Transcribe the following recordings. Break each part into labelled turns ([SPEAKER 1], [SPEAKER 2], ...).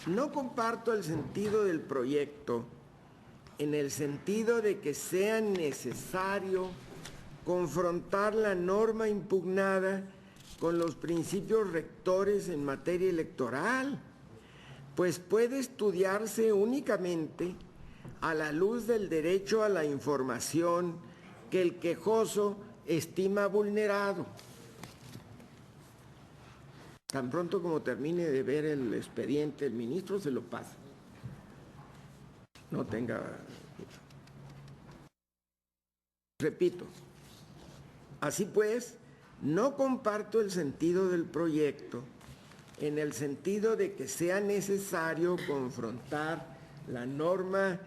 [SPEAKER 1] No comparto el sentido del proyecto en el sentido de que sea necesario confrontar la norma impugnada con los principios rectores en materia electoral, pues puede estudiarse únicamente a la luz del derecho a la información que el quejoso estima vulnerado. Tan pronto como termine de ver el expediente, el ministro se lo pasa. No tenga... Repito, así pues, no comparto el sentido del proyecto en el sentido de que sea necesario confrontar la norma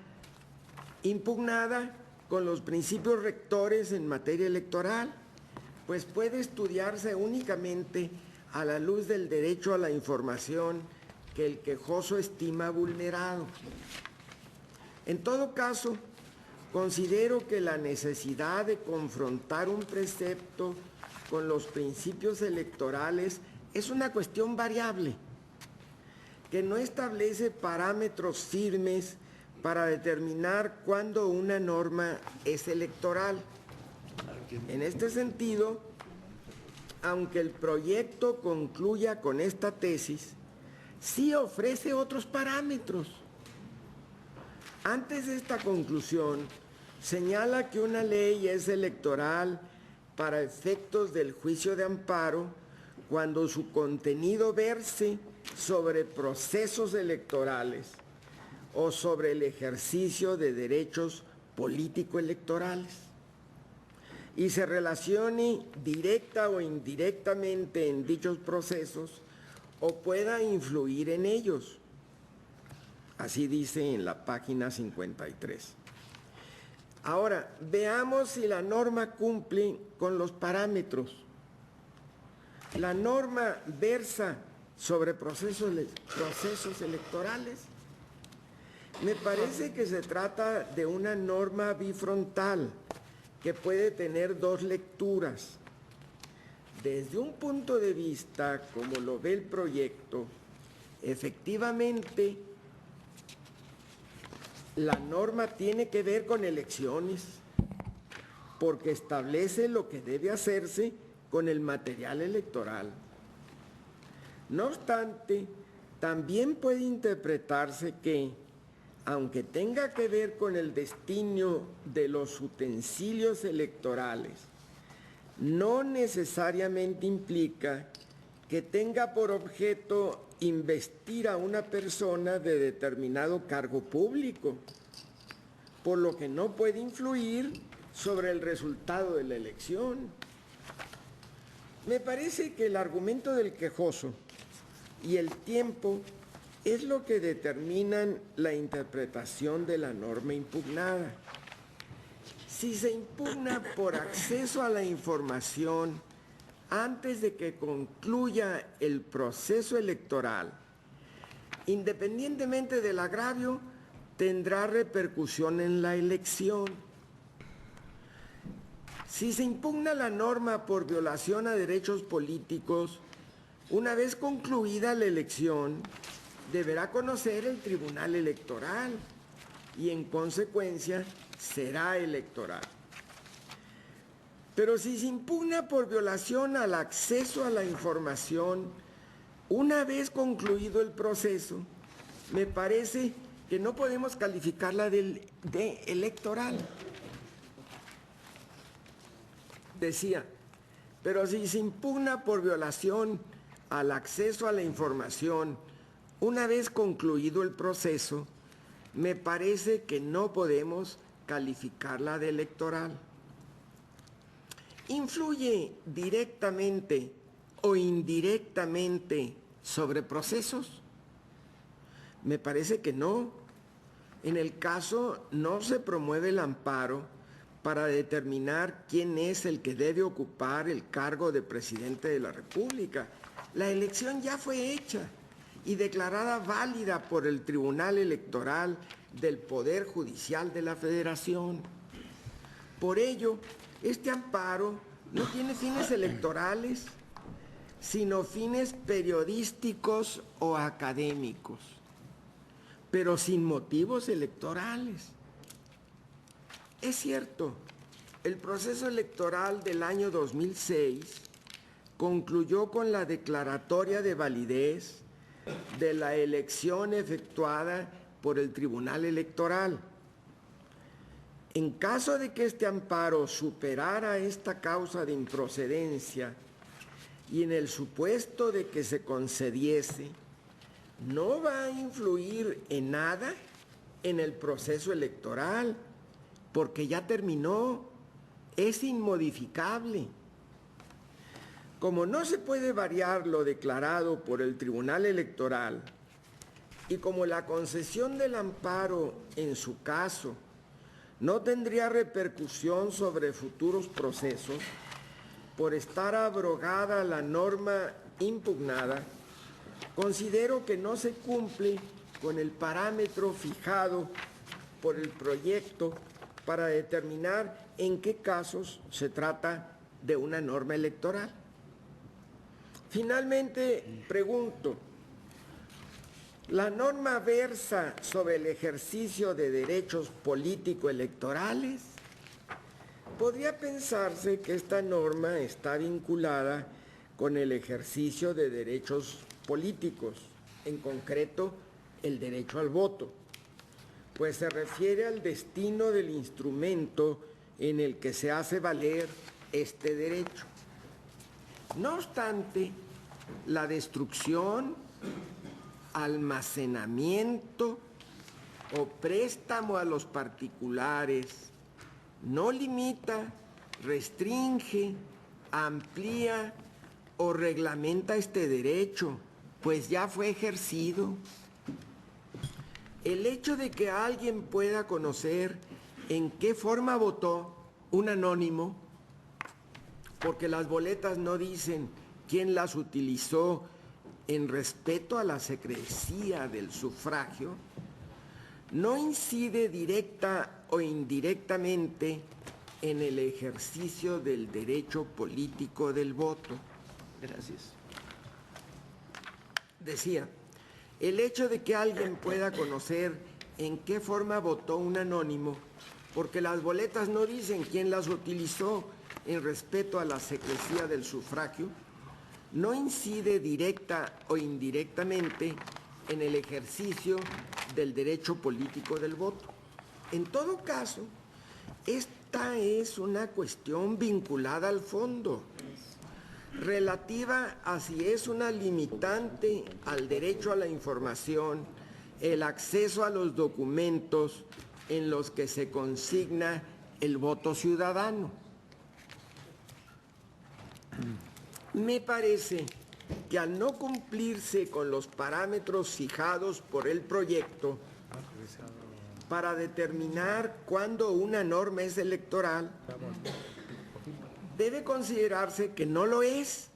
[SPEAKER 1] impugnada con los principios rectores en materia electoral, pues puede estudiarse únicamente a la luz del derecho a la información que el quejoso estima vulnerado. En todo caso, considero que la necesidad de confrontar un precepto con los principios electorales es una cuestión variable, que no establece parámetros firmes para determinar cuándo una norma es electoral. En este sentido, aunque el proyecto concluya con esta tesis, sí ofrece otros parámetros. Antes de esta conclusión, señala que una ley es electoral para efectos del juicio de amparo cuando su contenido verse sobre procesos electorales o sobre el ejercicio de derechos político-electorales y se relacione directa o indirectamente en dichos procesos o pueda influir en ellos. Así dice en la página 53. Ahora, veamos si la norma cumple con los parámetros. La norma versa sobre procesos electorales. Me parece que se trata de una norma bifrontal que puede tener dos lecturas. Desde un punto de vista, como lo ve el proyecto, efectivamente, la norma tiene que ver con elecciones, porque establece lo que debe hacerse con el material electoral. No obstante, también puede interpretarse que, aunque tenga que ver con el destino de los utensilios electorales, no necesariamente implica que tenga por objeto investir a una persona de determinado cargo público, por lo que no puede influir sobre el resultado de la elección. Me parece que el argumento del quejoso y el tiempo es lo que determinan la interpretación de la norma impugnada. Si se impugna por acceso a la información antes de que concluya el proceso electoral, independientemente del agravio, tendrá repercusión en la elección. Si se impugna la norma por violación a derechos políticos, una vez concluida la elección, deberá conocer el Tribunal Electoral y, en consecuencia, será electoral. Pero si se impugna por violación al acceso a la información, una vez concluido el proceso, me parece que no podemos calificarla de electoral. Decía, pero si se impugna por violación al acceso a la información, una vez concluido el proceso, me parece que no podemos calificarla de electoral. ¿Influye directamente o indirectamente sobre procesos? Me parece que no. En el caso, no se promueve el amparo para determinar quién es el que debe ocupar el cargo de presidente de la República. La elección ya fue hecha y declarada válida por el Tribunal Electoral del Poder Judicial de la Federación. Por ello, este amparo no tiene fines electorales, sino fines periodísticos o académicos. pero sin motivos electorales. Es cierto, el proceso electoral del año 2006 concluyó con la declaratoria de validez de la elección efectuada por el Tribunal Electoral. En caso de que este amparo superara esta causa de improcedencia y en el supuesto de que se concediese, no va a influir en nada en el proceso electoral, porque ya terminó, es inmodificable. Como no se puede variar lo declarado por el Tribunal Electoral y como la concesión del amparo en su caso no tendría repercusión sobre futuros procesos, por estar abrogada la norma impugnada, considero que no se cumple con el parámetro fijado por el proyecto para determinar en qué casos se trata de una norma electoral. Finalmente, pregunto, ¿la norma versa sobre el ejercicio de derechos político-electorales? Podría pensarse que esta norma está vinculada con el ejercicio de derechos políticos, en concreto el derecho al voto, pues se refiere al destino del instrumento en el que se hace valer este derecho. No obstante, la destrucción, almacenamiento o préstamo a los particulares no limita, restringe, amplía o reglamenta este derecho, pues ya fue ejercido. El hecho de que alguien pueda conocer en qué forma votó un anónimo, porque las boletas no dicen quién las utilizó en respeto a la secrecía del sufragio, no incide directa o indirectamente en el ejercicio del derecho político del voto. Gracias. Decía, el hecho de que alguien pueda conocer en qué forma votó un anónimo, porque las boletas no dicen quién las utilizó en respeto a la secrecía del sufragio, no incide directa o indirectamente en el ejercicio del derecho político del voto. En todo caso, esta es una cuestión vinculada al fondo, relativa a si es una limitante al derecho a la información, el acceso a los documentos en los que se consigna el voto ciudadano. Me parece que al no cumplirse con los parámetros fijados por el proyecto para determinar cuándo una norma es electoral, debe considerarse que no lo es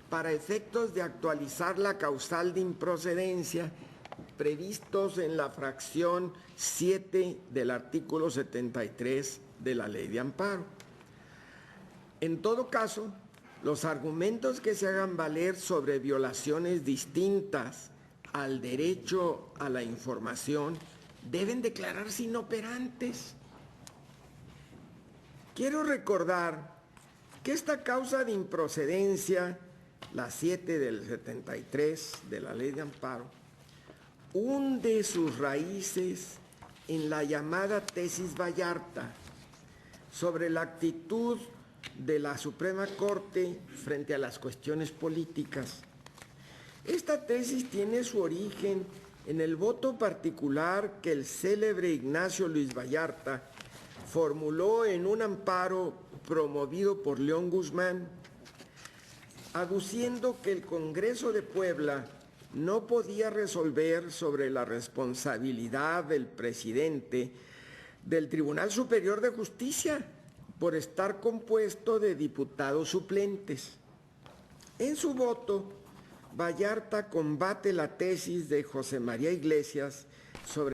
[SPEAKER 1] para efectos de actualizar la causal de improcedencia previstos en la fracción 7 del artículo 73 de la Ley de Amparo. En todo caso, los argumentos que se hagan valer sobre violaciones distintas al derecho a la información deben declararse inoperantes. Quiero recordar que esta causa de improcedencia, la 7 del 73 de la Ley de Amparo, hunde sus raíces en la llamada tesis Vallarta sobre la actitud de la Suprema Corte frente a las cuestiones políticas. Esta tesis tiene su origen en el voto particular que el célebre Ignacio Luis Vallarta formuló en un amparo promovido por León Guzmán, aduciendo que el Congreso de Puebla no podía resolver sobre la responsabilidad del presidente del Tribunal Superior de Justicia por estar compuesto de diputados suplentes. En su voto, Vallarta combate la tesis de José María Iglesias sobre